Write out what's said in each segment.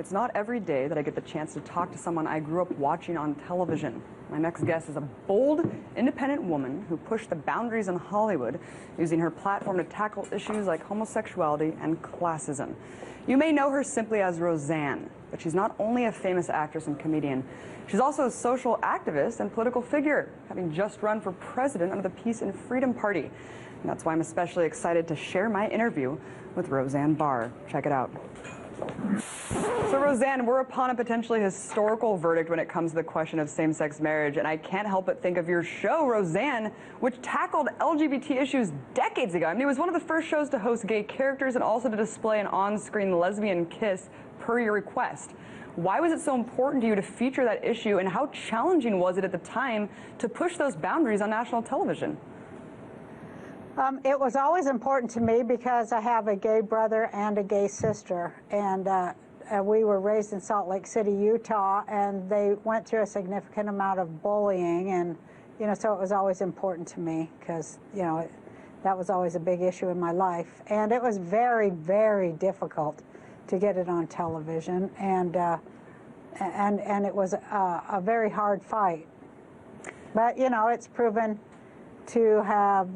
It's not every day that I get the chance to talk to someone I grew up watching on television. My next guest is a bold, independent woman who pushed the boundaries in Hollywood, using her platform to tackle issues like homosexuality and classism. You may know her simply as Roseanne, but she's not only a famous actress and comedian, she's also a social activist and political figure, having just run for president of the Peace and Freedom Party. And that's why I'm especially excited to share my interview with Roseanne Barr. Check it out. So Roseanne, we're upon a potentially historical verdict when it comes to the question of same-sex marriage, and I can't help but think of your show, Roseanne, which tackled LGBT issues decades ago. I mean, it was one of the first shows to host gay characters and also to display an on-screen lesbian kiss per your request. Why was it so important to you to feature that issue, and how challenging was it at the time to push those boundaries on national television? It was always important to me because I have a gay brother and a gay sister, and we were raised in Salt Lake City, Utah, and they went through a significant amount of bullying, and so it was always important to me because that was always a big issue in my life, and it was very, very difficult to get it on television, and it was a very hard fight, but it's proven to have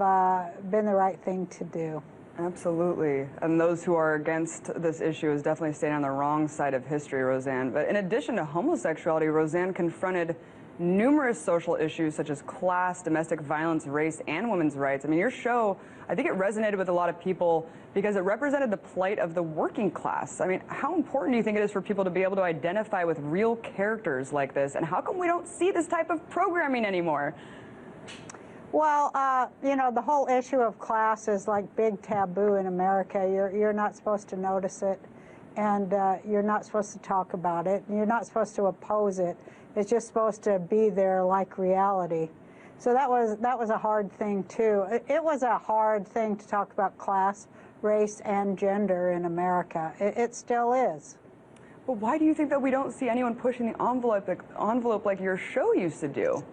been the right thing to do. Absolutely. And those who are against this issue is definitely staying on the wrong side of history, Roseanne. But in addition to homosexuality, Roseanne confronted numerous social issues such as class, domestic violence, race, and women's rights. I mean, your show, I think it resonated with a lot of people because it represented the plight of the working class. I mean, how important do you think it is for people to be able to identify with real characters like this? And how come we don't see this type of programming anymore? Well, the whole issue of class is like big taboo in America. You're not supposed to notice it, and you're not supposed to talk about it, and you're not supposed to oppose it. It's just supposed to be there like reality. So that was a hard thing too. It was a hard thing to talk about class, race, and gender in America. It still is. But why do you think that we don't see anyone pushing the envelope like your show used to do?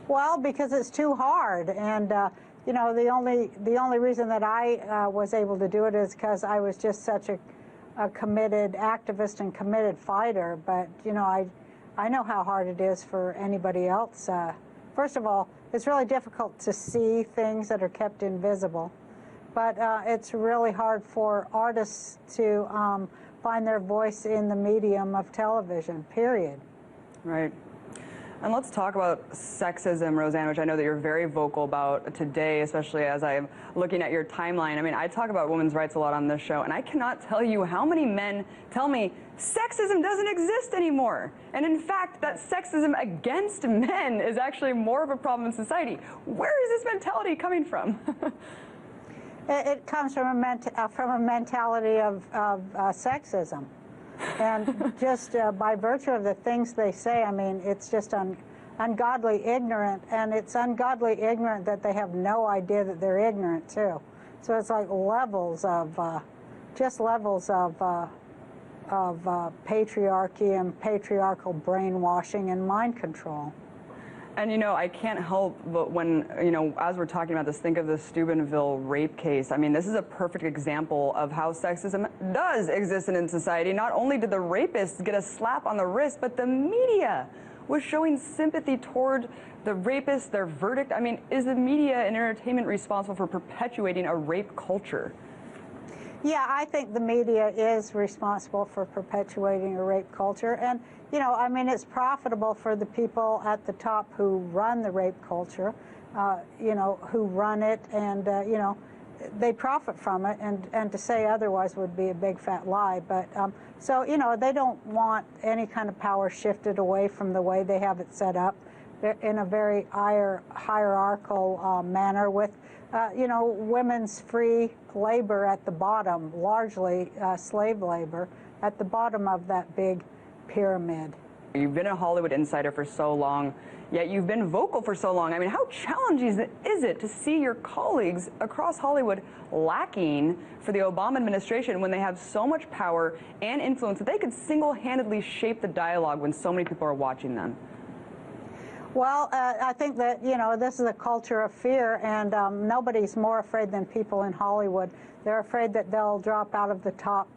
Well, because it's too hard, and the only reason that I was able to do it is because I was just such a committed activist and committed fighter. But I know how hard it is for anybody else. First of all, it's really difficult to see things that are kept invisible, but it's really hard for artists to find their voice in the medium of television. Period. Right. And let's talk about sexism, Roseanne, which I know that you're very vocal about today, especially as I'm looking at your timeline. I mean, I talk about women's rights a lot on this show, and I cannot tell you how many men tell me sexism doesn't exist anymore. And in fact, that sexism against men is actually more of a problem in society. Where is this mentality coming from? It comes from a mentality of sexism. And just by virtue of the things they say, I mean, it's just ungodly ignorant, and it's ungodly ignorant that they have no idea that they're ignorant, too. So it's like levels of patriarchy and patriarchal brainwashing and mind control. And, I can't help but when, as we're talking about this, think of the Steubenville rape case. I mean, this is a perfect example of how sexism does exist in society. Not only did the rapists get a slap on the wrist, but the media was showing sympathy toward the rapists, their verdict. I mean, is the media and entertainment responsible for perpetuating a rape culture? Yeah, I think the media is responsible for perpetuating a rape culture. And, I mean, it's profitable for the people at the top who run the rape culture, who run it, and, they profit from it. And to say otherwise would be a big fat lie. But so, they don't want any kind of power shifted away from the way they have it set up in a very hierarchical manner with women's free labor at the bottom, largely slave labor, at the bottom of that big pyramid. You've been a Hollywood insider for so long, yet you've been vocal for so long. I mean, how challenging is it to see your colleagues across Hollywood lacking for the Obama administration when they have so much power and influence that they could single-handedly shape the dialogue when so many people are watching them? Well, I think that, this is a culture of fear, and nobody's more afraid than people in Hollywood. They're afraid that they'll drop out of the top,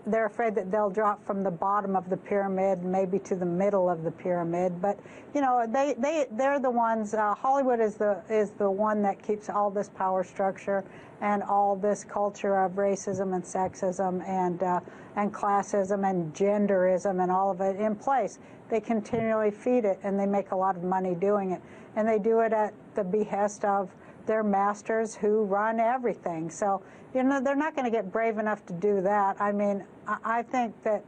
they're afraid that they'll drop from the bottom of the pyramid, maybe to the middle of the pyramid. But you know, they're the ones. Hollywood is the one that keeps all this power structure and all this culture of racism and sexism and classism and genderism and all of it in place. They continually feed it, and they make a lot of money doing it, and they do it at the behest of their masters who run everything. So, you know, they're not going to get brave enough to do that. I mean, I think that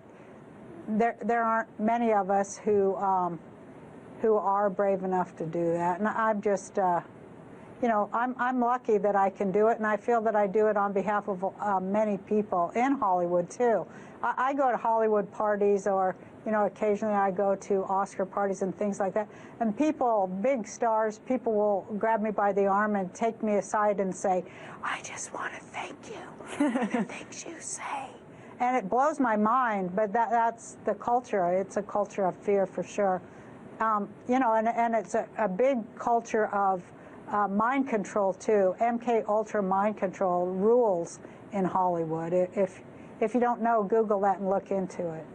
there aren't many of us who are brave enough to do that. And I'm just, you know, I'm lucky that I can do it, and I feel that I do it on behalf of many people in Hollywood too. I go to Hollywood parties, or you know, occasionally I go to Oscar parties and things like that, and people, big stars, people will grab me by the arm and take me aside and say, "I just want to thank you for the things you say," and it blows my mind. But that's the culture. It's a culture of fear for sure. You know, and it's a big culture of mind control too. MK Ultra mind control rules in Hollywood. If you don't know, Google that and look into it.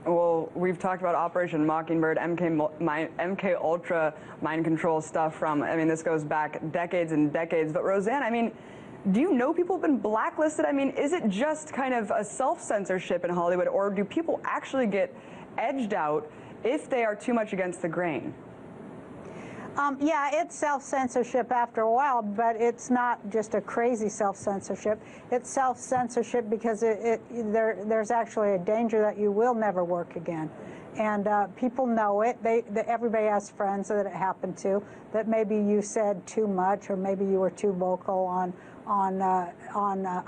Well, we've talked about Operation Mockingbird, MK Ultra mind control stuff from, I mean, this goes back decades and decades. But Roseanne, I mean, do you know people have been blacklisted? I mean, is it just kind of a self-censorship in Hollywood, or do people actually get edged out if they are too much against the grain? Yeah, it's self-censorship after a while, but it's not just a crazy self-censorship. It's self-censorship because there's actually a danger that you will never work again. And people know it. Everybody has friends that it happened to, that maybe you said too much, or maybe you were too vocal on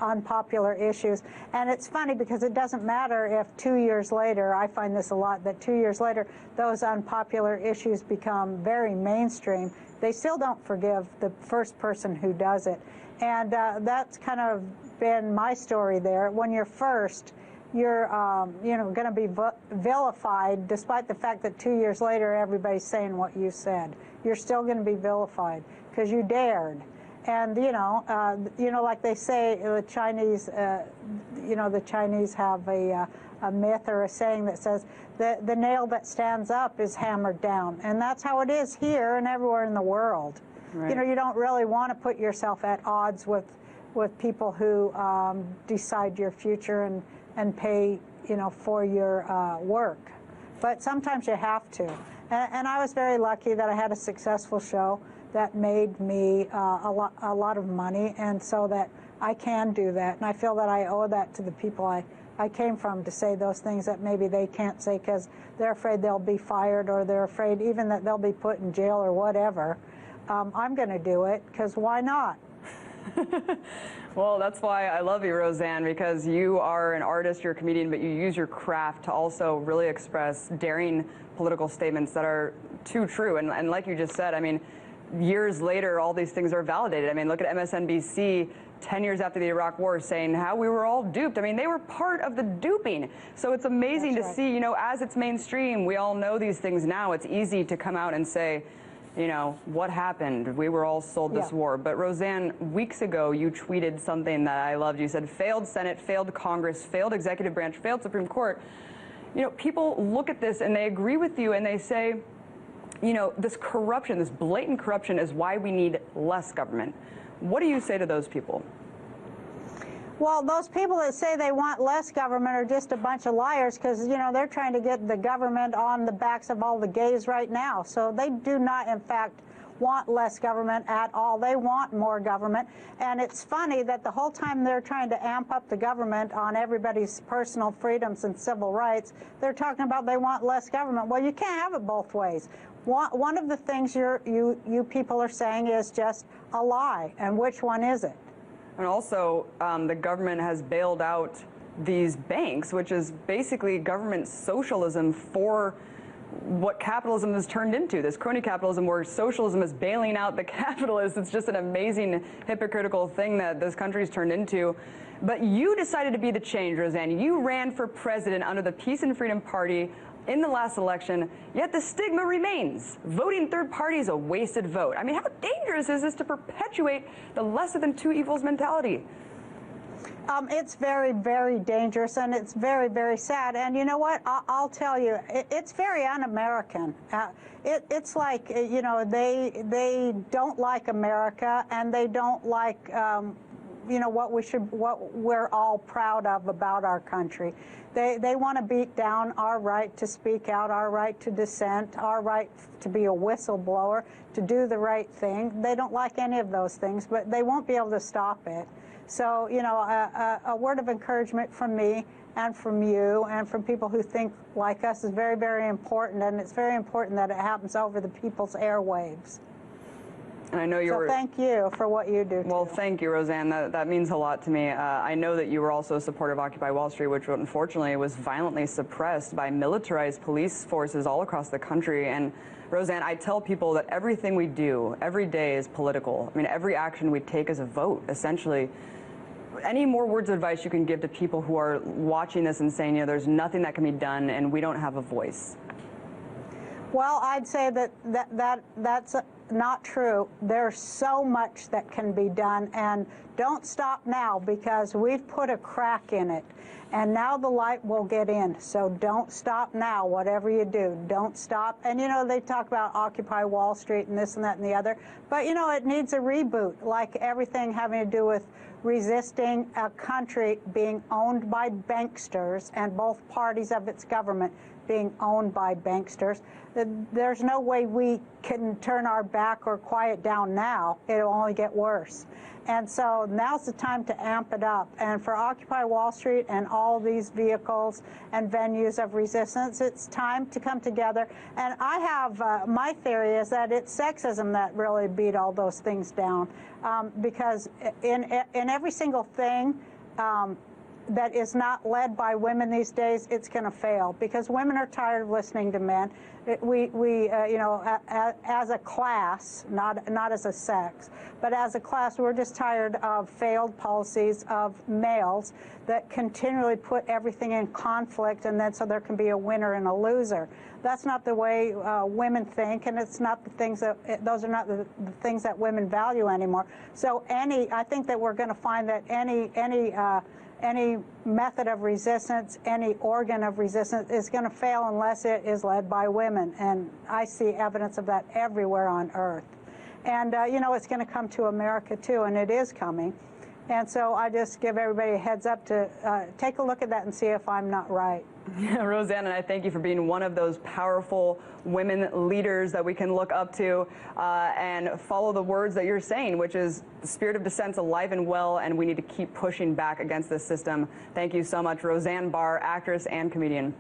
unpopular issues. And it's funny because it doesn't matter if 2 years later, I find this a lot, that 2 years later those unpopular issues become very mainstream. They still don't forgive the first person who does it. And that's kind of been my story there. When you're first, you're you know, going to be vilified, despite the fact that 2 years later everybody's saying what you said. You're still going to be vilified because you dared. And you know, like they say, the Chinese, you know, the Chinese have a myth or a saying that says the nail that stands up is hammered down, and that's how it is here and everywhere in the world. Right. You know, you don't really want to put yourself at odds with people who decide your future and pay, you know, for your work. But sometimes you have to. And I was very lucky that I had a successful show that made me a lot of money, and so that I can do that. And I feel that I owe that to the people I came from, to say those things that maybe they can't say because they're afraid they'll be fired, or they're afraid even that they'll be put in jail or whatever. I'm going to do it, because why not? Well, that's why I love you, Roseanne, because you are an artist, you're a comedian, but you use your craft to also really express daring political statements that are too true. And like you just said, I mean, years later, all these things are validated. I mean, look at MSNBC 10 years after the Iraq War saying how we were all duped. I mean, they were part of the duping. So it's amazing to see, you know, as it's mainstream, we all know these things now. It's easy to come out and say, you know, what happened? We were all sold this war. But Roseanne, weeks ago, you tweeted something that I loved. You said, failed Senate, failed Congress, failed executive branch, failed Supreme Court. You know, people look at this and they agree with you and they say, you know, this corruption, this blatant corruption is why we need less government. What do you say to those people? Well, those people that say they want less government are just a bunch of liars, because, you know, they're trying to get the government on the backs of all the gays right now. So they do not, in fact, want less government at all. They want more government. And it's funny that the whole time they're trying to amp up the government on everybody's personal freedoms and civil rights, they're talking about they want less government. Well, you can't have it both ways. One of the things you people are saying is just a lie. And which one is it? And also, the government has bailed out these banks, which is basically government socialism for what capitalism has turned into, this crony capitalism where socialism is bailing out the capitalists. It's just an amazing hypocritical thing that this country's turned into. But you decided to be the change, Roseanne. You ran for president under the Peace and Freedom Party in the last election, yet the stigma remains. Voting third party is a wasted vote. I mean, how dangerous is this to perpetuate the lesser than two evils mentality? It's very, very dangerous, and it's very, very sad. And you know what? I'll tell you, it's very un-American. It's like, you know, they don't like America, and they don't like, you know, what we're all proud of about our country. They want to beat down our right to speak out, our right to dissent, our right to be a whistleblower, to do the right thing. They don't like any of those things, but they won't be able to stop it. So, you know, a word of encouragement from me and from you and from people who think like us is very, very important, and it's very important that it happens over the people's airwaves. And I know you were... So thank you for what you do, Well, too. thank you, Roseanne. That means a lot to me. I know that you were also a supporter of Occupy Wall Street, which unfortunately was violently suppressed by militarized police forces all across the country. And Roseanne, I tell people that everything we do every day is political. I mean, every action we take is a vote, essentially. Any more words of advice you can give to people who are watching this and saying, you know, there's nothing that can be done and we don't have a voice? Well, I'd say that's not true. There's so much that can be done, and don't stop now, because we've put a crack in it, and now the light will get in. So don't stop now, whatever you do. Don't stop. And, you know, they talk about Occupy Wall Street and this and that and the other, but, you know, it needs a reboot, like everything having to do with resisting a country being owned by banksters and both parties of its government being owned by banksters. There's no way we can turn our back or quiet down now. It'll only get worse. And so now's the time to amp it up. And for Occupy Wall Street and all these vehicles and venues of resistance, it's time to come together. And I have, my theory is that it's sexism that really beat all those things down. Because in every single thing that is not led by women these days, it's going to fail, because women are tired of listening to men. We you know, as a class, not as a sex, but as a class, we're just tired of failed policies of males that continually put everything in conflict, and then so there can be a winner and a loser. That's not the way women think, and it's not the things that, those are not the things that women value anymore. So I think that we're going to find that any method of resistance, any organ of resistance is going to fail unless it is led by women. And I see evidence of that everywhere on earth. And, you know, it's going to come to America, too, and it is coming. And so I just give everybody a heads up to take a look at that and see if I'm not right. Yeah, Roseanne, and I thank you for being one of those powerful women leaders that we can look up to and follow the words that you're saying, which is the spirit of dissent's alive and well, and we need to keep pushing back against this system. Thank you so much, Roseanne Barr, actress and comedian.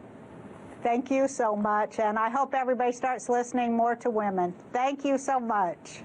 Thank you so much, and I hope everybody starts listening more to women. Thank you so much.